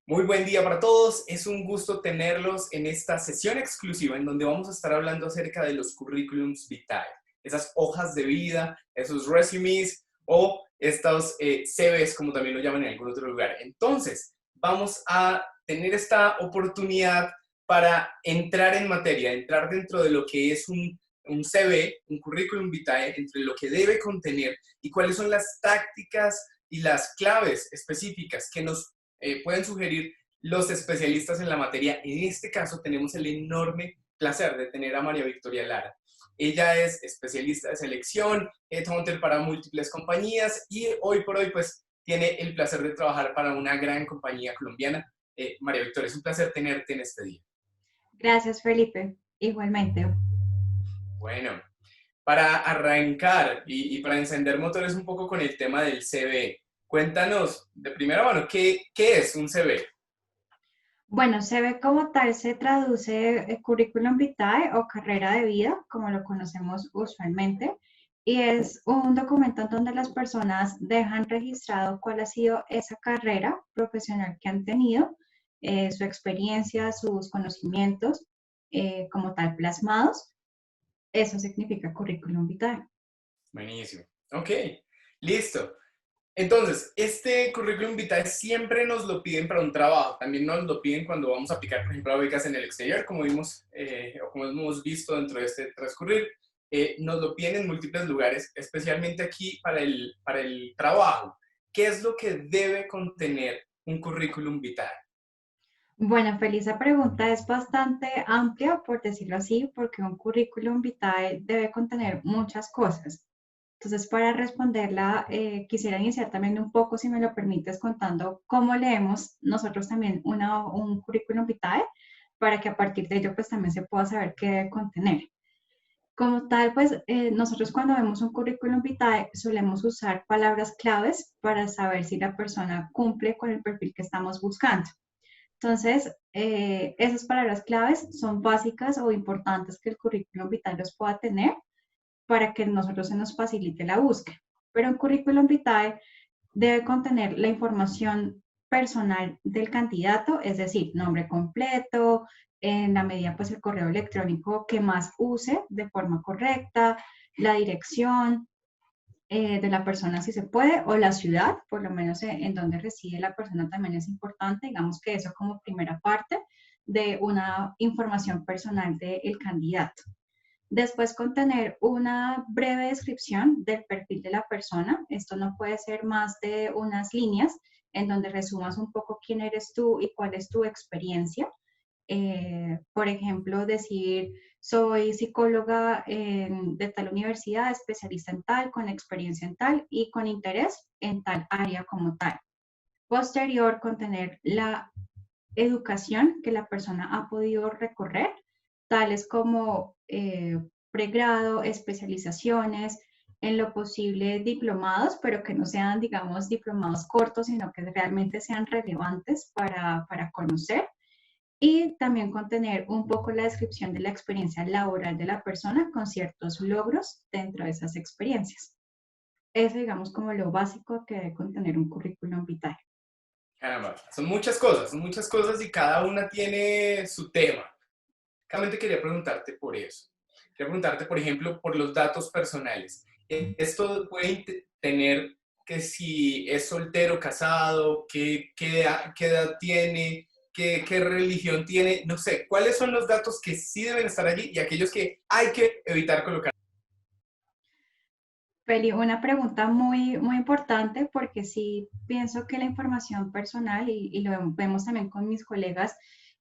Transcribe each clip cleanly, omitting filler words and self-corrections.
Muy buen día para todos. Es un gusto tenerlos en esta sesión exclusiva en donde vamos a estar hablando acerca de los currículums vitae, esas hojas de vida, esos resumes o estos CVs, como también lo llaman en algún otro lugar. Entonces, vamos a tener esta oportunidad para entrar en materia, entrar dentro de lo que es un CV, un currículum vitae, entre lo que debe contener y cuáles son las tácticas y las claves específicas que nos pueden sugerir los especialistas en la materia. En este caso tenemos el enorme placer de tener a María Victoria Lara. Ella es especialista de selección, headhunter para múltiples compañías y hoy por hoy pues tiene el placer de trabajar para una gran compañía colombiana. María Victoria, es un placer tenerte en este día. Gracias, Felipe. Igualmente. Bueno, para arrancar y para encender motores un poco con el tema del CV, cuéntanos de primera mano, ¿qué es un CV? Bueno, se ve como tal, se traduce currículum vitae o carrera de vida, como lo conocemos usualmente, y es un documento en donde las personas dejan registrado cuál ha sido esa carrera profesional que han tenido, su experiencia, sus conocimientos, como tal plasmados. Eso significa currículum vitae. Buenísimo. Ok, listo. Entonces, este currículum vitae siempre nos lo piden para un trabajo. También nos lo piden cuando vamos a aplicar, por ejemplo, a becas en el exterior, como vimos o como hemos visto dentro de este transcurrir. Nos lo piden en múltiples lugares, especialmente aquí para el trabajo. ¿Qué es lo que debe contener un currículum vitae? Bueno, Feliz, esa pregunta es bastante amplia, por decirlo así, porque un currículum vitae debe contener muchas cosas. Entonces, para responderla, quisiera iniciar también un poco, si me lo permites, contando cómo leemos nosotros también un currículum vitae, para que a partir de ello, pues también se pueda saber qué debe contener. Como tal, pues nosotros cuando vemos un currículum vitae solemos usar palabras claves para saber si la persona cumple con el perfil que estamos buscando. Entonces, esas palabras claves son básicas o importantes que el currículum vitae los pueda tener para que nosotros se nos facilite la búsqueda. Pero un currículum vitae debe contener la información personal del candidato, es decir, nombre completo, en la medida pues el correo electrónico que más use de forma correcta, la dirección, de la persona si se puede, o la ciudad, por lo menos en donde reside la persona también es importante, digamos que eso como primera parte de una información personal del candidato. Después contener una breve descripción del perfil de la persona, esto no puede ser más de unas líneas en donde resumas un poco quién eres tú y cuál es tu experiencia. Por ejemplo, decir, soy psicóloga de tal universidad, especialista en tal, con experiencia en tal y con interés en tal área como tal. Posterior, contener la educación que la persona ha podido recorrer, tales como pregrado, especializaciones, en lo posible diplomados, pero que no sean, digamos, diplomados cortos, sino que realmente sean relevantes para conocer y también contener un poco la descripción de la experiencia laboral de la persona con ciertos logros dentro de esas experiencias. Eso, digamos, como lo básico que debe contener un currículum vitae. Caramba, son muchas cosas y cada una tiene su tema. Realmente quería preguntarte por eso. Quería preguntarte, por ejemplo, por los datos personales. Esto puede tener que si es soltero, casado, qué edad tiene, qué religión tiene, no sé, cuáles son los datos que sí deben estar allí y aquellos que hay que evitar colocar. Feli, una pregunta muy, muy importante porque sí pienso que la información personal, y lo vemos también con mis colegas,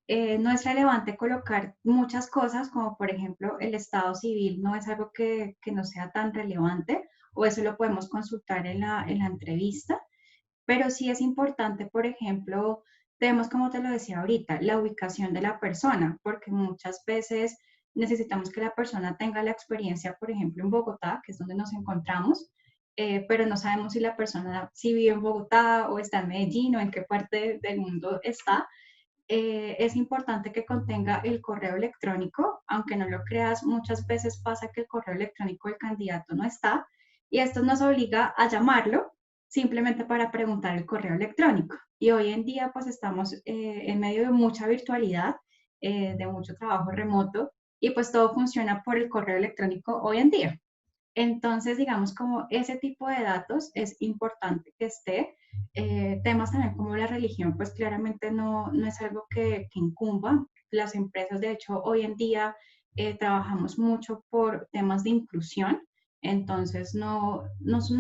no es relevante colocar muchas cosas como por ejemplo el estado civil, no es algo que no sea tan relevante o eso lo podemos consultar en la entrevista, pero sí es importante, por ejemplo, tenemos, como te lo decía ahorita, la ubicación de la persona, porque muchas veces necesitamos que la persona tenga la experiencia, por ejemplo, en Bogotá, que es donde nos encontramos, pero no sabemos si la persona si vive en Bogotá o está en Medellín o en qué parte del mundo está. Es importante que contenga el correo electrónico, aunque no lo creas, muchas veces pasa que el correo electrónico del candidato no está y esto nos obliga a llamarlo simplemente para preguntar el correo electrónico. Y hoy en día pues estamos en medio de mucha virtualidad, de mucho trabajo remoto y pues todo funciona por el correo electrónico hoy en día. Entonces, digamos, como ese tipo de datos es importante que esté. Temas también como la religión, pues claramente no es algo que incumba. Las empresas, de hecho, hoy en día trabajamos mucho por temas de inclusión, entonces no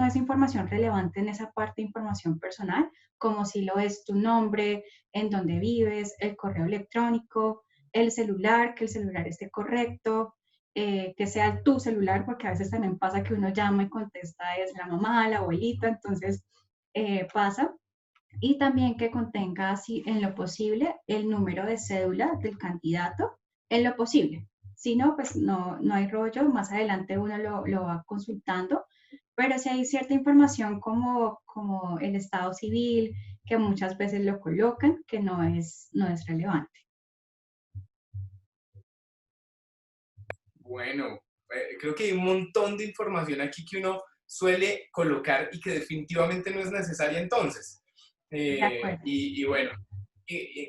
es información relevante en esa parte de información personal, como si lo es tu nombre, en dónde vives, el correo electrónico, el celular, que el celular esté correcto, que sea tu celular, porque a veces también pasa que uno llama y contesta es la mamá, la abuelita, entonces pasa. Y también que contenga, así, en lo posible, el número de cédula del candidato, en lo posible. Si no, pues no hay rollo, más adelante uno lo va consultando, pero si hay cierta información como el estado civil, que muchas veces lo colocan, que no es relevante. Bueno, creo que hay un montón de información aquí que uno suele colocar y que definitivamente no es necesaria entonces. De acuerdo. Y bueno,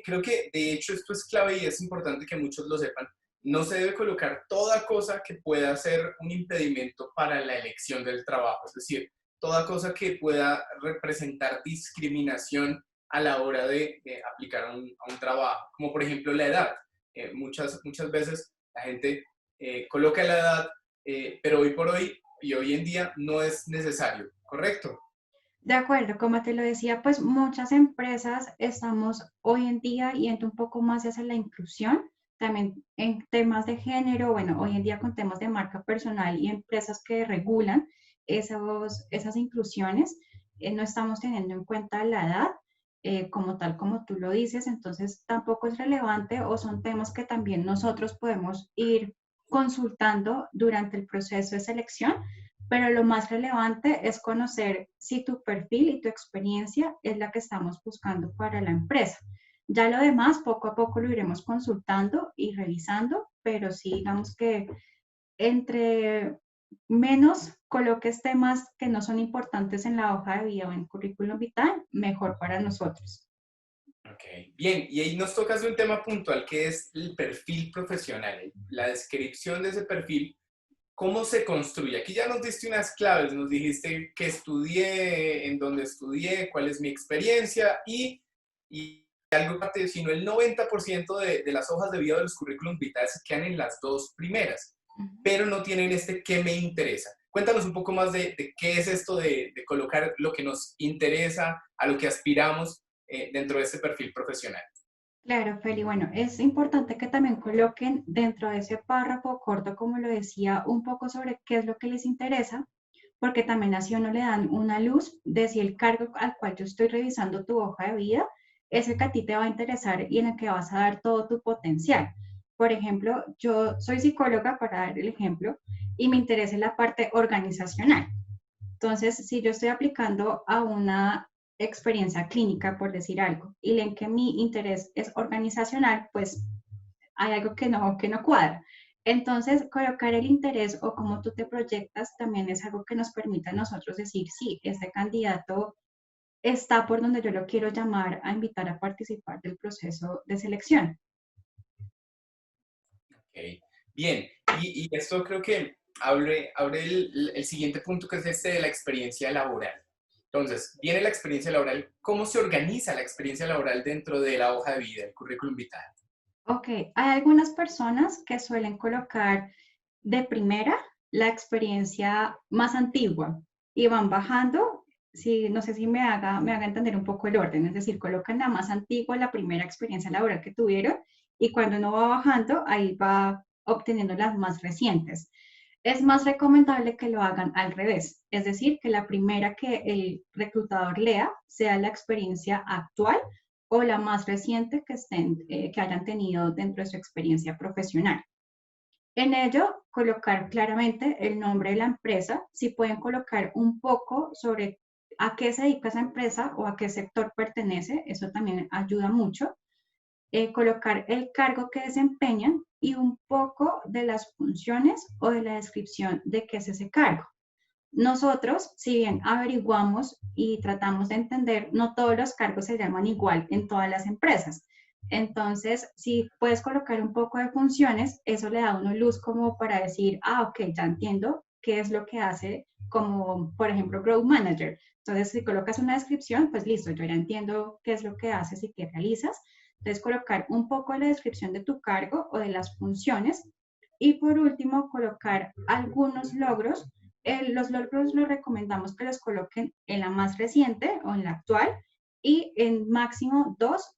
creo que de hecho esto es clave y es importante que muchos lo sepan. No se debe colocar toda cosa que pueda ser un impedimento para la elección del trabajo, es decir, toda cosa que pueda representar discriminación a la hora de aplicar a un trabajo, como por ejemplo la edad. Muchas veces la gente coloca la edad, pero hoy por hoy y hoy en día no es necesario, ¿correcto? De acuerdo, como te lo decía, pues muchas empresas estamos hoy en día yendo un poco más hacia la inclusión, también en temas de género, bueno, hoy en día con temas de marca personal y empresas que regulan esas inclusiones, no estamos teniendo en cuenta la edad como tal, como tú lo dices, entonces tampoco es relevante o son temas que también nosotros podemos ir consultando durante el proceso de selección, pero lo más relevante es conocer si tu perfil y tu experiencia es la que estamos buscando para la empresa. Ya lo demás, poco a poco lo iremos consultando y revisando, pero sí, digamos que entre menos coloques temas que no son importantes en la hoja de vida o en currículum vital, mejor para nosotros. Ok, bien, y ahí nos tocas un tema puntual que es el perfil profesional, la descripción de ese perfil. ¿Cómo se construye? Aquí ya nos diste unas claves, nos dijiste que estudié, en dónde estudié, cuál es mi experiencia y algo parte, sino el 90% de las hojas de vida de los currículums vitae se quedan en las dos primeras, pero no tienen este qué me interesa. Cuéntanos un poco más de qué es esto de colocar lo que nos interesa, a lo que aspiramos dentro de este perfil profesional. Claro, Feli. Bueno, es importante que también coloquen dentro de ese párrafo corto, como lo decía, un poco sobre qué es lo que les interesa, porque también así uno le dan una luz de si el cargo al cual yo estoy revisando tu hoja de vida es el que a ti te va a interesar y en el que vas a dar todo tu potencial. Por ejemplo, yo soy psicóloga, para dar el ejemplo, y me interesa la parte organizacional. Entonces, si yo estoy aplicando a una experiencia clínica, por decir algo, y leen que mi interés es organizacional, pues hay algo que no cuadra. Entonces, colocar el interés o cómo tú te proyectas también es algo que nos permite a nosotros decir, sí, este candidato está por donde yo lo quiero llamar a invitar a participar del proceso de selección. Okay. Bien, y esto creo que abre el siguiente punto que es este de la experiencia laboral. Entonces, viene la experiencia laboral. ¿Cómo se organiza la experiencia laboral dentro de la hoja de vida, el currículum vitae? Ok, hay algunas personas que suelen colocar de primera la experiencia más antigua y van bajando, si, no sé si me haga entender un poco el orden, es decir, colocan la más antigua, la primera experiencia laboral que tuvieron y cuando uno va bajando, ahí va obteniendo las más recientes. Es más recomendable que lo hagan al revés, es decir, que la primera que el reclutador lea sea la experiencia actual o la más reciente que hayan tenido dentro de su experiencia profesional. En ello, colocar claramente el nombre de la empresa, si pueden colocar un poco sobre a qué se dedica esa empresa o a qué sector pertenece, eso también ayuda mucho. Colocar el cargo que desempeñan y un poco de las funciones o de la descripción de qué es ese cargo. nosotros, si bien averiguamos y tratamos de entender, no todos los cargos se llaman igual en todas las empresas. Entonces, si puedes colocar un poco de funciones, eso le da a uno luz como para decir, ah, ok, ya entiendo qué es lo que hace, como por ejemplo Growth Manager. Entonces, si colocas una descripción, pues listo, yo ya entiendo qué es lo que haces y qué realizas. Entonces, colocar un poco de la descripción de tu cargo o de las funciones. Y por último, colocar algunos logros. Los logros los recomendamos que los coloquen en la más reciente o en la actual y en máximo dos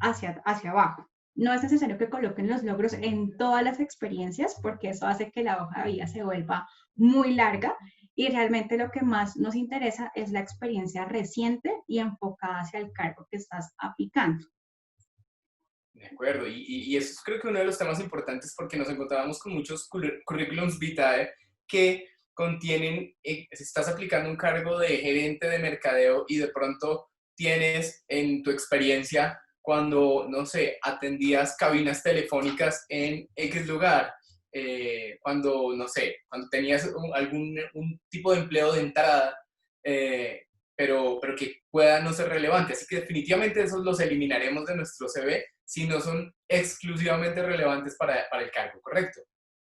hacia abajo. No es necesario que coloquen los logros en todas las experiencias porque eso hace que la hoja de vida se vuelva muy larga y realmente lo que más nos interesa es la experiencia reciente y enfocada hacia el cargo que estás aplicando. De acuerdo, y eso es creo que uno de los temas importantes porque nos encontramos con muchos currículums vitae que contienen, si estás aplicando un cargo de gerente de mercadeo y de pronto tienes en tu experiencia cuando, no sé, atendías cabinas telefónicas en X lugar, cuando, no sé, cuando tenías un tipo de empleo de entrada, eh, pero que pueda no ser relevante. Así que definitivamente esos los eliminaremos de nuestro CV si no son exclusivamente relevantes para el cargo, ¿correcto?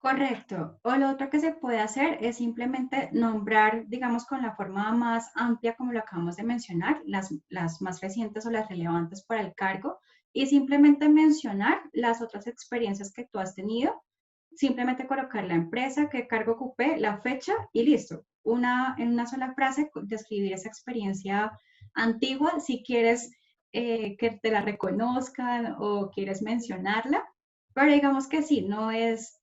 Correcto. O lo otro que se puede hacer es simplemente nombrar, digamos, con la forma más amplia, como lo acabamos de mencionar, las más recientes o las relevantes para el cargo, y simplemente mencionar las otras experiencias que tú has tenido. Simplemente colocar la empresa, qué cargo ocupé, la fecha y listo. En una sola frase, describir esa experiencia antigua. Si quieres que te la reconozcan o quieres mencionarla, pero digamos que sí, no es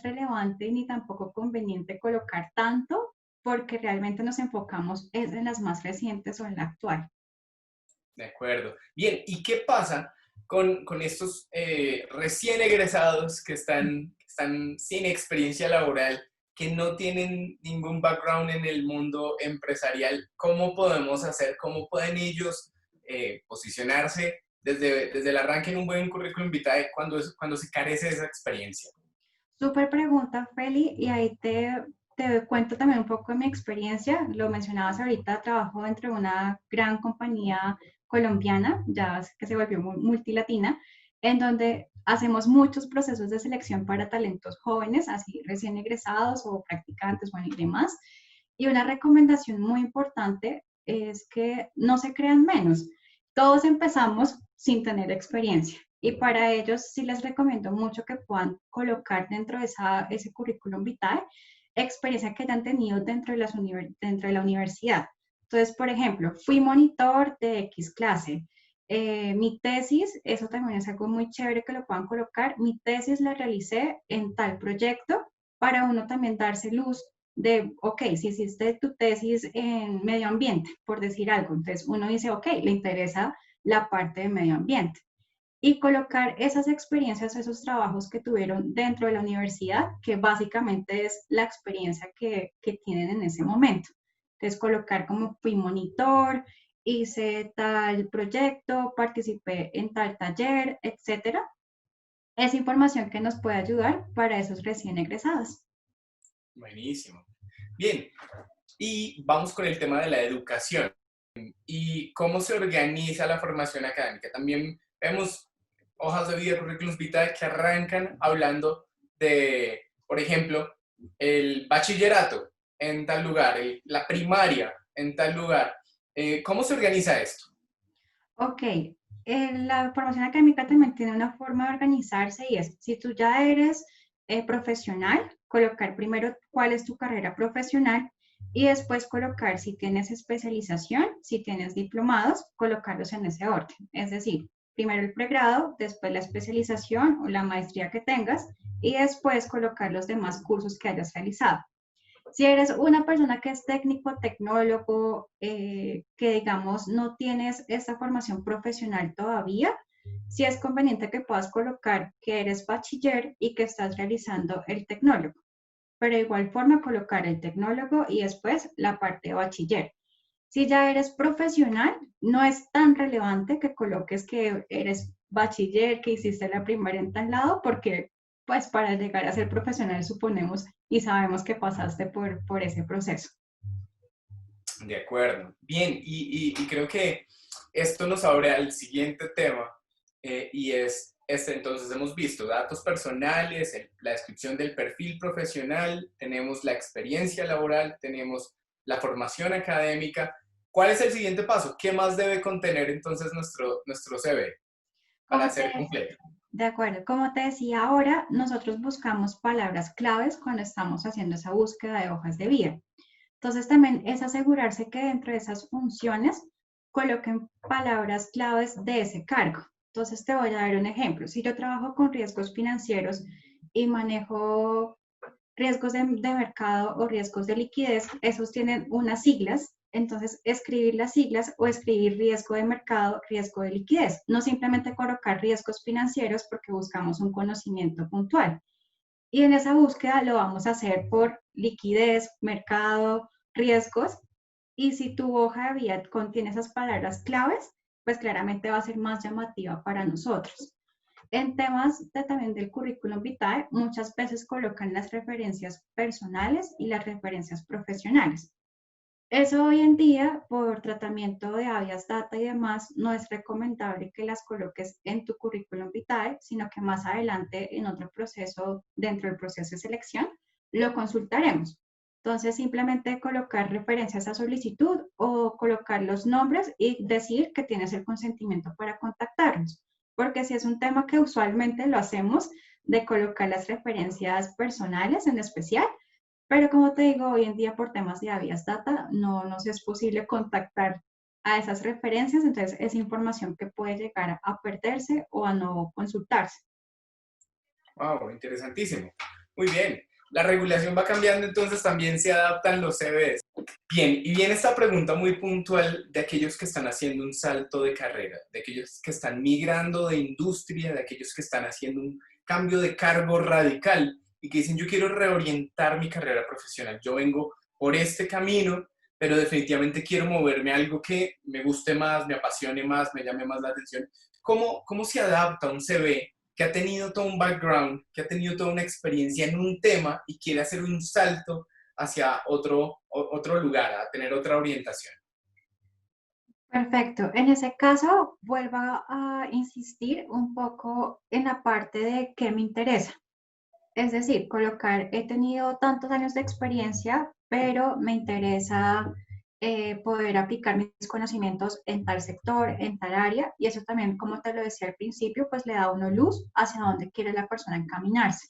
relevante ni tampoco conveniente colocar tanto porque realmente nos enfocamos en las más recientes o en la actual. De acuerdo. Bien, ¿y qué pasa con estos recién egresados que están sin experiencia laboral, que no tienen ningún background en el mundo empresarial? ¿Cómo podemos hacer? ¿Cómo pueden ellos posicionarse desde el arranque en un buen currículum vitae cuando se carece de esa experiencia? Súper pregunta, Feli, y ahí te cuento también un poco de mi experiencia. Lo mencionabas ahorita, trabajo dentro de una gran compañía colombiana, ya que se volvió multilatina, en donde hacemos muchos procesos de selección para talentos jóvenes, así recién egresados o practicantes, bueno, y demás. Y una recomendación muy importante es que no se crean menos. Todos empezamos sin tener experiencia. Y para ellos sí les recomiendo mucho que puedan colocar dentro de ese currículum vitae experiencia que hayan tenido dentro de la universidad. Entonces, por ejemplo, fui monitor de X clase. Mi tesis, eso también es algo muy chévere que lo puedan colocar. Mi tesis la realicé en tal proyecto para uno también darse luz de, ok, si hiciste tu tesis en medio ambiente, por decir algo, entonces uno dice, ok, le interesa la parte de medio ambiente y colocar esas experiencias, esos trabajos que tuvieron dentro de la universidad, que básicamente es la experiencia que tienen en ese momento. Entonces, colocar como fui monitor, hice tal proyecto, participé en tal taller, etcétera. Es información que nos puede ayudar para esos recién egresados. Buenísimo. Bien, y vamos con el tema de la educación y cómo se organiza la formación académica. También vemos hojas de vida, currículums vitae que arrancan hablando de, por ejemplo, el bachillerato en tal lugar, la primaria en tal lugar. ¿Cómo se organiza esto? Ok, la formación académica también tiene una forma de organizarse y es, si tú ya eres profesional, colocar primero cuál es tu carrera profesional y después colocar si tienes especialización, si tienes diplomados, colocarlos en ese orden. Es decir, primero el pregrado, después la especialización o la maestría que tengas y después colocar los demás cursos que hayas realizado. Si eres una persona que es técnico, tecnólogo, que digamos no tienes esta formación profesional todavía, sí es conveniente que puedas colocar que eres bachiller y que estás realizando el tecnólogo, pero de igual forma colocar el tecnólogo y después la parte de bachiller. Si ya eres profesional, no es tan relevante que coloques que eres bachiller, que hiciste la primaria en tal lado, porque pues para llegar a ser profesional suponemos y sabemos que pasaste por ese proceso. De acuerdo. Bien, y creo que esto nos abre al siguiente tema y es, este, entonces hemos visto datos personales, la descripción del perfil profesional, tenemos la experiencia laboral, tenemos la formación académica. ¿Cuál es el siguiente paso? ¿Qué más debe contener entonces nuestro CV para Como te ser completo? De acuerdo, como te decía ahora, nosotros buscamos palabras claves cuando estamos haciendo esa búsqueda de hojas de vida. Entonces también es asegurarse que dentro de esas funciones coloquen palabras claves de ese cargo. Entonces te voy a dar un ejemplo. Si yo trabajo con riesgos financieros y manejo riesgos de mercado o riesgos de liquidez, esos tienen unas siglas, entonces escribir las siglas o escribir riesgo de mercado, riesgo de liquidez, no simplemente colocar riesgos financieros porque buscamos un conocimiento puntual. Y en esa búsqueda lo vamos a hacer por liquidez, mercado, riesgos. Y si tu hoja de vida contiene esas palabras claves, pues claramente va a ser más llamativa para nosotros. En temas también del currículum vitae, muchas veces colocan las referencias personales y las referencias profesionales. Eso hoy en día, por tratamiento de habeas data y demás, no es recomendable que las coloques en tu currículum vitae, sino que más adelante en otro proceso, dentro del proceso de selección, lo consultaremos. Entonces, simplemente colocar referencias a solicitud o colocar los nombres y decir que tienes el consentimiento para contactarnos. Porque si es un tema que usualmente lo hacemos, de colocar las referencias personales en especial, pero como te digo, hoy en día por temas de habeas data no nos es posible contactar a esas referencias, entonces es información que puede llegar a perderse o a no consultarse. Wow, interesantísimo. Muy bien. La regulación va cambiando, entonces también se adaptan los CVs. Bien, y viene esta pregunta muy puntual de aquellos que están haciendo un salto de carrera, de aquellos que están migrando de industria, de aquellos que están haciendo un cambio de cargo radical y que dicen, yo quiero reorientar mi carrera profesional. Yo vengo por este camino, pero definitivamente quiero moverme a algo que me guste más, me apasione más, me llame más la atención. ¿Cómo se adapta un CV que ha tenido todo un background, que ha tenido toda una experiencia en un tema y quiere hacer un salto hacia otro lugar, a tener otra orientación? Perfecto. En ese caso, vuelvo a insistir un poco en la parte de qué me interesa. Es decir, colocar, he tenido tantos años de experiencia, pero me interesa poder aplicar mis conocimientos en tal sector, en tal área, y eso también, como te lo decía al principio, pues le da a uno luz hacia dónde quiere la persona encaminarse.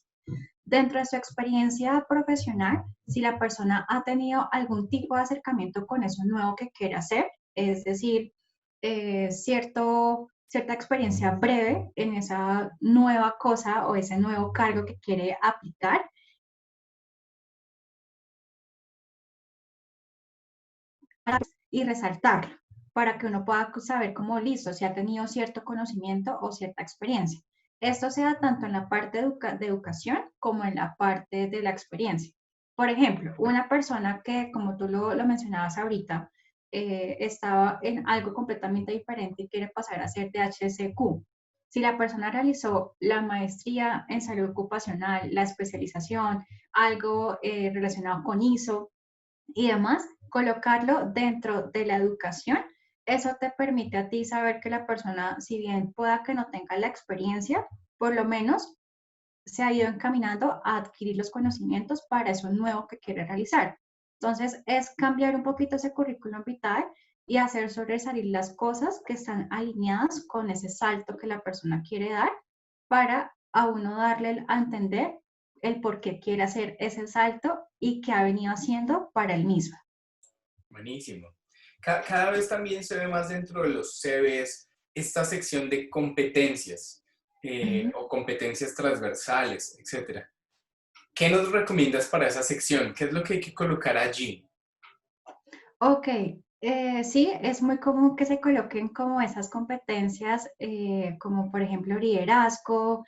Dentro de su experiencia profesional, si la persona ha tenido algún tipo de acercamiento con eso nuevo que quiere hacer, es decir, cierta experiencia breve en esa nueva cosa o ese nuevo cargo que quiere aplicar y resaltarlo para que uno pueda saber cómo listo, si ha tenido cierto conocimiento o cierta experiencia. Esto sea tanto en la parte de educación como en la parte de la experiencia. Por ejemplo, una persona que, como tú lo mencionabas ahorita, estaba en algo completamente diferente y quiere pasar a ser de HSQ. Si la persona realizó la maestría en salud ocupacional, la especialización, algo relacionado con ISO, y demás, colocarlo dentro de la educación, eso te permite a ti saber que la persona, si bien pueda que no tenga la experiencia, por lo menos se ha ido encaminando a adquirir los conocimientos para eso nuevo que quiere realizar. Entonces, es cambiar un poquito ese currículum vitae y hacer sobresalir las cosas que están alineadas con ese salto que la persona quiere dar para a uno darle a entender el por qué quiere hacer ese salto y qué ha venido haciendo para el mismo. Buenísimo. Cada vez también se ve más dentro de los CVs esta sección de competencias Uh-huh. o competencias transversales, etcétera. ¿Qué nos recomiendas para esa sección? ¿Qué es lo que hay que colocar allí? Ok, sí, es muy común que se coloquen como esas competencias, como por ejemplo liderazgo,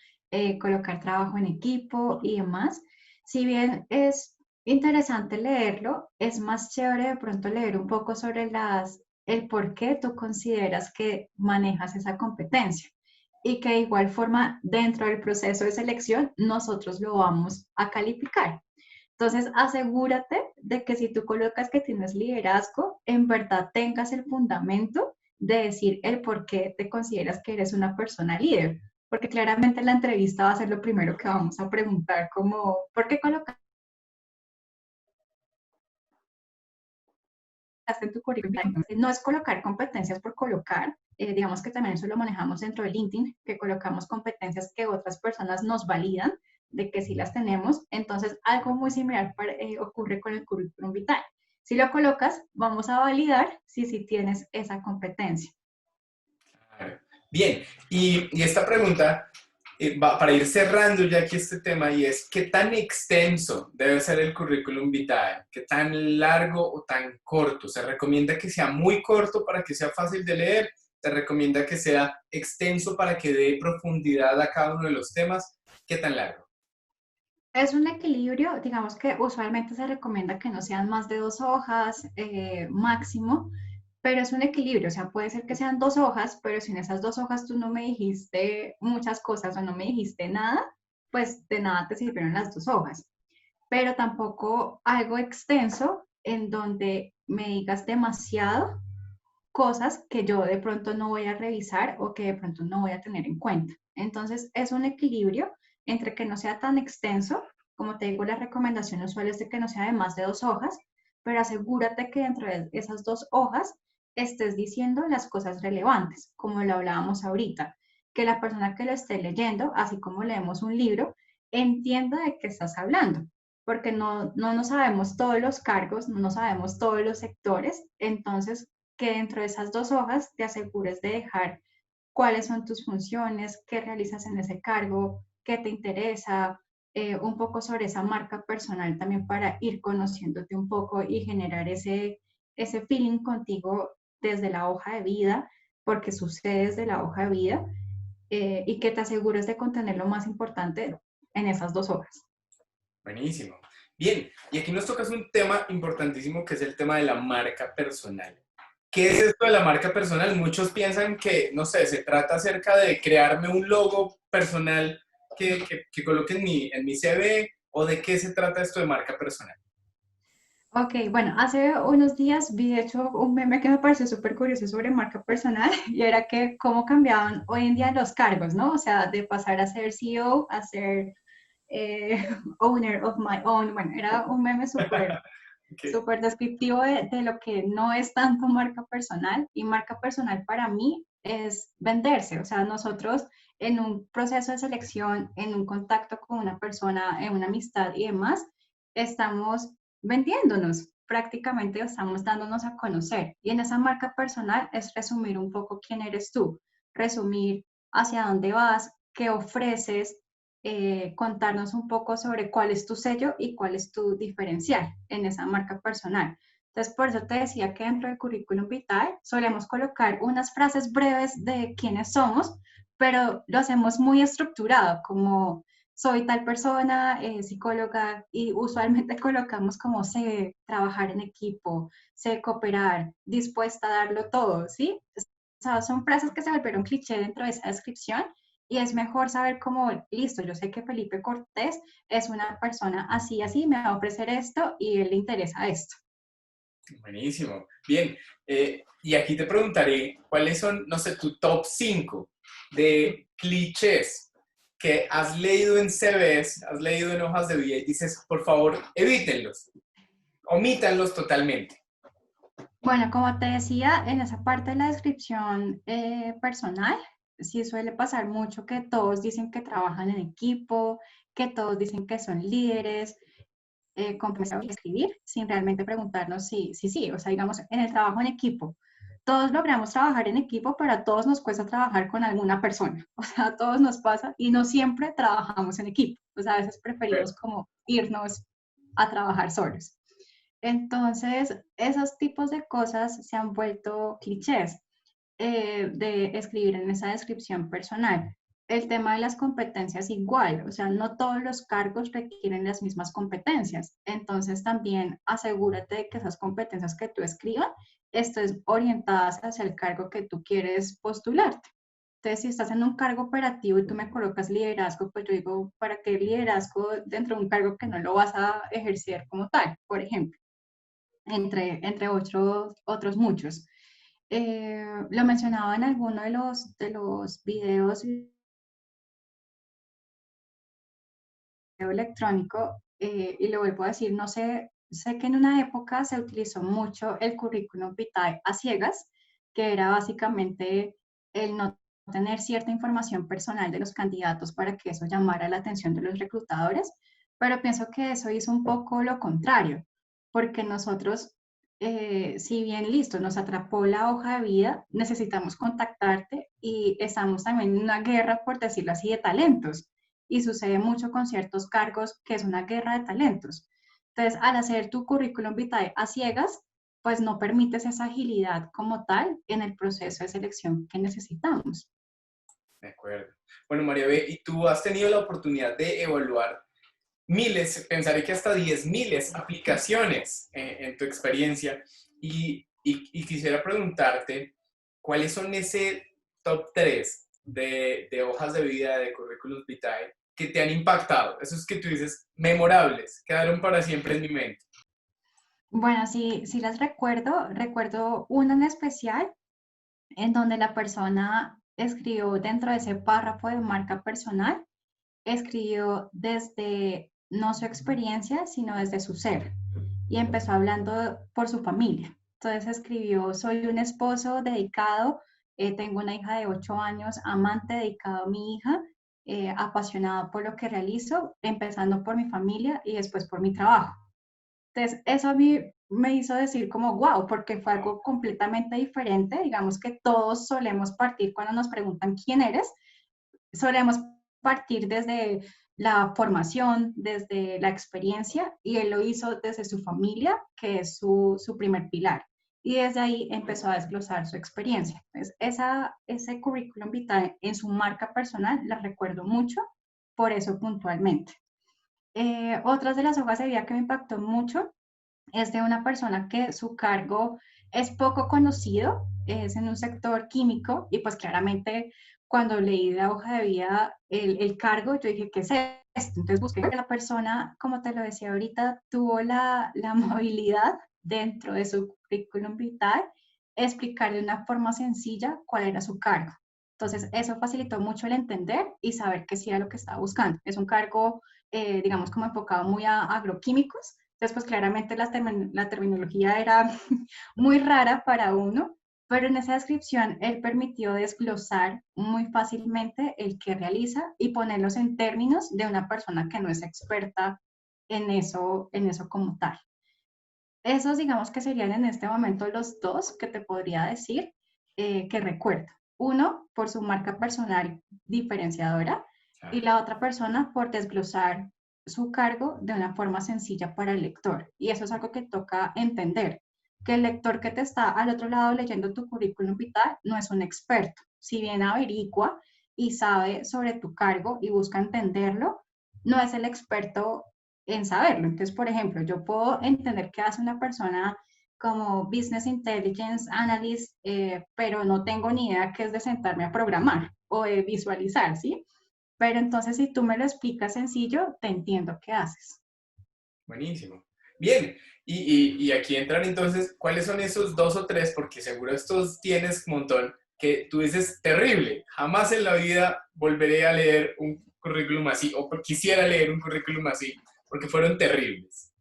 colocar trabajo en equipo y demás. Si bien es interesante leerlo, es más chévere de pronto leer un poco sobre el por qué tú consideras que manejas esa competencia y que de igual forma dentro del proceso de selección nosotros lo vamos a calificar. Entonces, asegúrate de que si tú colocas que tienes liderazgo, en verdad tengas el fundamento de decir el por qué te consideras que eres una persona líder. Porque claramente la entrevista va a ser lo primero que vamos a preguntar, como, ¿por qué colocaste en tu currículum? Entonces, no es colocar competencias por colocar, digamos que también eso lo manejamos dentro de LinkedIn, que colocamos competencias que otras personas nos validan de que sí las tenemos. Entonces, algo muy similar ocurre con el currículum vitae. Si lo colocas, vamos a validar si sí tienes esa competencia. Claro. Bien, y esta pregunta para ir cerrando ya aquí este tema, y es, ¿qué tan extenso debe ser el currículum vitae? ¿Qué tan largo o tan corto? ¿Se recomienda que sea muy corto para que sea fácil de leer? ¿Se recomienda que sea extenso para que dé profundidad a cada uno de los temas? ¿Qué tan largo? Es un equilibrio, digamos que usualmente se recomienda que no sean más de 2 hojas máximo, pero es un equilibrio, o sea, puede ser que sean 2 hojas, pero si en esas 2 hojas tú no me dijiste muchas cosas o no me dijiste nada, pues de nada te sirvieron las 2 hojas. Pero tampoco algo extenso en donde me digas demasiado cosas que yo de pronto no voy a revisar o que de pronto no voy a tener en cuenta. Entonces, es un equilibrio entre que no sea tan extenso, como te digo, la recomendación usual es de que no sea de más de 2 hojas, pero asegúrate que dentro de esas 2 hojas estés diciendo las cosas relevantes, como lo hablábamos ahorita, que la persona que lo esté leyendo, así como leemos un libro, entienda de qué estás hablando, porque no sabemos todos los cargos, no sabemos todos los sectores, entonces que dentro de esas 2 hojas te asegures de dejar cuáles son tus funciones, qué realizas en ese cargo, qué te interesa, un poco sobre esa marca personal también para ir conociéndote un poco y generar ese feeling contigo desde la hoja de vida, porque sucede desde la hoja de vida, y que te asegures de contener lo más importante en esas 2 hojas. Buenísimo. Bien, y aquí nos tocas un tema importantísimo que es el tema de la marca personal. ¿Qué es esto de la marca personal? Muchos piensan que, no sé, se trata acerca de crearme un logo personal que coloque en mi CV, o de qué se trata esto de marca personal. Ok, bueno, hace unos días vi de hecho un meme que me pareció súper curioso sobre marca personal y era que cómo cambiaban hoy en día los cargos, ¿no? O sea, de pasar a ser CEO a ser owner of my own. Bueno, era un meme súper Okay. súper descriptivo de lo que no es tanto marca personal, y marca personal para mí es venderse, o sea, nosotros en un proceso de selección, en un contacto con una persona, en una amistad y demás, estamos vendiéndonos, prácticamente estamos dándonos a conocer, y en esa marca personal es resumir un poco quién eres tú, resumir hacia dónde vas, qué ofreces, contarnos un poco sobre cuál es tu sello y cuál es tu diferencial en esa marca personal. Entonces, por eso te decía que dentro del currículum vitae solemos colocar unas frases breves de quiénes somos, pero lo hacemos muy estructurado, como soy tal persona, psicóloga, y usualmente colocamos como sé trabajar en equipo, sé cooperar, dispuesta a darlo todo, ¿sí? O sea, son frases que se volvieron cliché dentro de esa descripción, y es mejor saber cómo, listo, yo sé que Felipe Cortés es una persona así, así, me va a ofrecer esto y a él le interesa esto. Buenísimo. Bien, y aquí te preguntaré, ¿cuáles son, no sé, tu top 5 de clichés que has leído en CVs, has leído en hojas de vida y dices, por favor, evítenlos, omítanlos totalmente? Bueno, como te decía, en esa parte de la descripción personal, sí suele pasar mucho que todos dicen que trabajan en equipo, que todos dicen que son líderes, comenzamos a escribir sin realmente preguntarnos sí, o sea, digamos, en el trabajo en equipo. Todos logramos trabajar en equipo, pero a todos nos cuesta trabajar con alguna persona. O sea, a todos nos pasa y no siempre trabajamos en equipo. O sea, a veces preferimos como irnos a trabajar solos. Entonces, esos tipos de cosas se han vuelto clichés de escribir en esa descripción personal. El tema de las competencias igual, o sea, no todos los cargos requieren las mismas competencias. Entonces, también asegúrate de que esas competencias que tú escribas estén orientadas hacia el cargo que tú quieres postularte. Entonces, si estás en un cargo operativo y tú me colocas liderazgo, pues yo digo, ¿para qué liderazgo dentro de un cargo que no lo vas a ejercer como tal? Por ejemplo, entre otros muchos. Lo mencionaba en alguno de los videos electrónico, y lo vuelvo a decir, no sé, sé que en una época se utilizó mucho el currículum vitae a ciegas, que era básicamente el no tener cierta información personal de los candidatos para que eso llamara la atención de los reclutadores, pero pienso que eso hizo un poco lo contrario, porque nosotros, si bien listo, nos atrapó la hoja de vida, necesitamos contactarte y estamos también en una guerra, por decirlo así, de talentos y sucede mucho con ciertos cargos que es una guerra de talentos. Entonces, al hacer tu currículum vitae a ciegas, pues no permites esa agilidad como tal en el proceso de selección que necesitamos. De acuerdo. Bueno, María B., ¿y tú has tenido la oportunidad de evaluar miles, pensaré que hasta 10.000 aplicaciones en tu experiencia? Y quisiera preguntarte, ¿cuáles son ese top 3 de hojas de vida, de currículum vitae, que te han impactado? Esos que tú dices, memorables, quedaron para siempre en mi mente. Bueno, sí, sí las recuerdo una en especial en donde la persona escribió dentro de ese párrafo de marca personal, escribió desde no su experiencia, sino desde su ser. Y empezó hablando por su familia. Entonces escribió, soy un esposo dedicado, tengo una hija de 8 años, amante, dedicado a mi hija, apasionado por lo que realizo, empezando por mi familia y después por mi trabajo. Entonces, eso a mí me hizo decir como, wow, porque fue algo completamente diferente. Digamos que todos solemos partir cuando nos preguntan quién eres, solemos partir desde la formación, desde la experiencia, y él lo hizo desde su familia, que es su primer pilar. Y desde ahí empezó a desglosar su experiencia. Entonces, ese currículum vitae en su marca personal la recuerdo mucho, por eso puntualmente. Otras de las hojas de vida que me impactó mucho es de una persona que su cargo es poco conocido, es en un sector químico y pues claramente cuando leí la hoja de vida, el cargo, yo dije, ¿qué es esto? Entonces busqué que la persona, como te lo decía ahorita, tuvo la movilidad dentro de su currículum vitae, explicar de una forma sencilla cuál era su cargo. Entonces, eso facilitó mucho el entender y saber qué sí era lo que estaba buscando. Es un cargo, digamos, como enfocado muy a agroquímicos, entonces, pues claramente la terminología era muy rara para uno, pero en esa descripción él permitió desglosar muy fácilmente el que realiza y ponerlos en términos de una persona que no es experta en eso como tal. Esos digamos que serían en este momento los dos que te podría decir que recuerdo. Uno, por su marca personal diferenciadora y la otra persona por desglosar su cargo de una forma sencilla para el lector. Y eso es algo que toca entender, que el lector que te está al otro lado leyendo tu currículum vitae no es un experto. Si bien averigua y sabe sobre tu cargo y busca entenderlo, no es el experto en saberlo. Entonces, por ejemplo, yo puedo entender qué hace una persona como Business Intelligence Analyst, pero no tengo ni idea qué es de sentarme a programar o de visualizar, ¿sí? Pero entonces, si tú me lo explicas sencillo, te entiendo qué haces. Buenísimo. Bien, y aquí entran entonces, ¿cuáles son esos dos o tres? Porque seguro estos tienes un montón que tú dices, terrible, jamás en la vida volveré a leer un currículum así, o quisiera leer un currículum así, porque fueron terribles.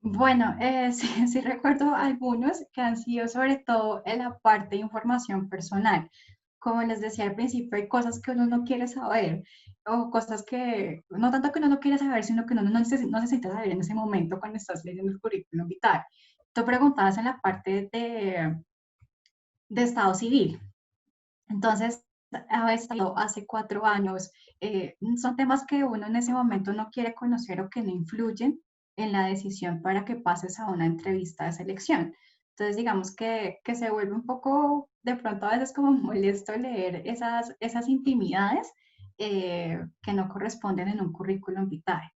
Bueno, sí, sí recuerdo algunos que han sido sobre todo en la parte de información personal. Como les decía al principio, hay cosas que uno no quiere saber o cosas que, no tanto que uno no quiere saber, sino que uno no necesita saber en ese momento cuando estás leyendo el currículum vital. Tú preguntabas en la parte de estado civil. Entonces, a estado hace 4 años, son temas que uno en ese momento no quiere conocer o que no influyen en la decisión para que pases a una entrevista de selección. Entonces, digamos que se vuelve un poco, de pronto a veces como molesto leer esas intimidades que no corresponden en un currículum vitae.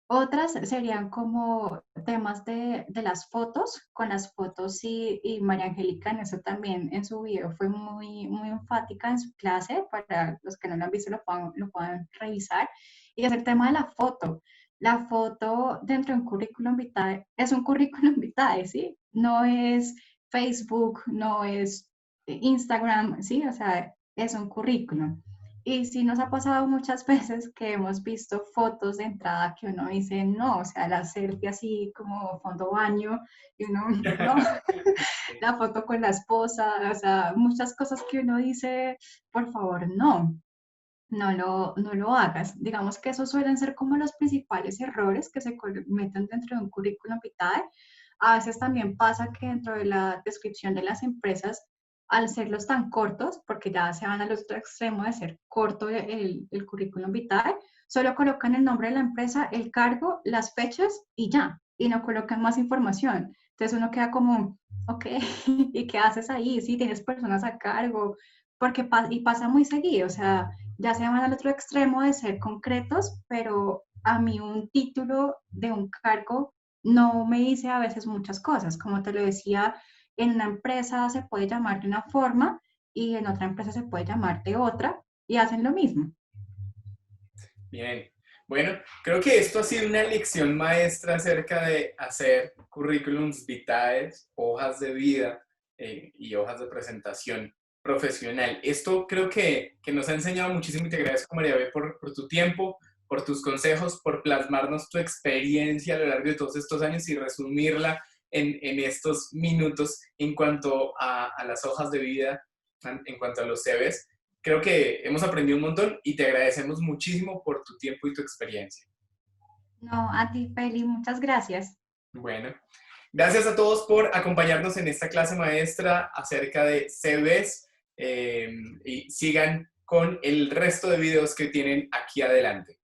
Otras serían como temas de las fotos, con las fotos y María Angélica en eso también, en su video fue muy enfática en su clase, para los que no lo han visto lo puedan revisar, y es el tema de la foto. La foto dentro de un currículum vitae es un currículum vitae, ¿sí? No es Facebook, no es Instagram, ¿sí? O sea, es un currículum. Y sí nos ha pasado muchas veces que hemos visto fotos de entrada que uno dice, no, o sea, la selfie así como fondo baño, y uno, no, la foto con la esposa, o sea, muchas cosas que uno dice, por favor, no lo hagas. Digamos que esos suelen ser como los principales errores que se cometen dentro de un currículum vitae. A veces también pasa que dentro de la descripción de las empresas, al serlos tan cortos, porque ya se van al otro extremo de ser corto el currículum vitae, solo colocan el nombre de la empresa, el cargo, las fechas y ya, y no colocan más información. Entonces uno queda como, ok, ¿y qué haces ahí? Sí, tienes personas a cargo, porque y pasa muy seguido, o sea, ya se van al otro extremo de ser concretos, pero a mí un título de un cargo no me dice a veces muchas cosas. Como te lo decía, en una empresa se puede llamar de una forma y en otra empresa se puede llamar de otra y hacen lo mismo. Bien. Bueno, creo que esto ha sido una lección maestra acerca de hacer currículums vitae, hojas de vida y hojas de presentación profesional. Esto creo que nos ha enseñado muchísimo y te agradezco, María B, por tu tiempo, por tus consejos, por plasmarnos tu experiencia a lo largo de todos estos años y resumirla en estos minutos en cuanto a las hojas de vida, en cuanto a los CVs. Creo que hemos aprendido un montón y te agradecemos muchísimo por tu tiempo y tu experiencia. No, a ti, Feli, muchas gracias. Bueno, gracias a todos por acompañarnos en esta clase maestra acerca de CVs y sigan con el resto de videos que tienen aquí adelante.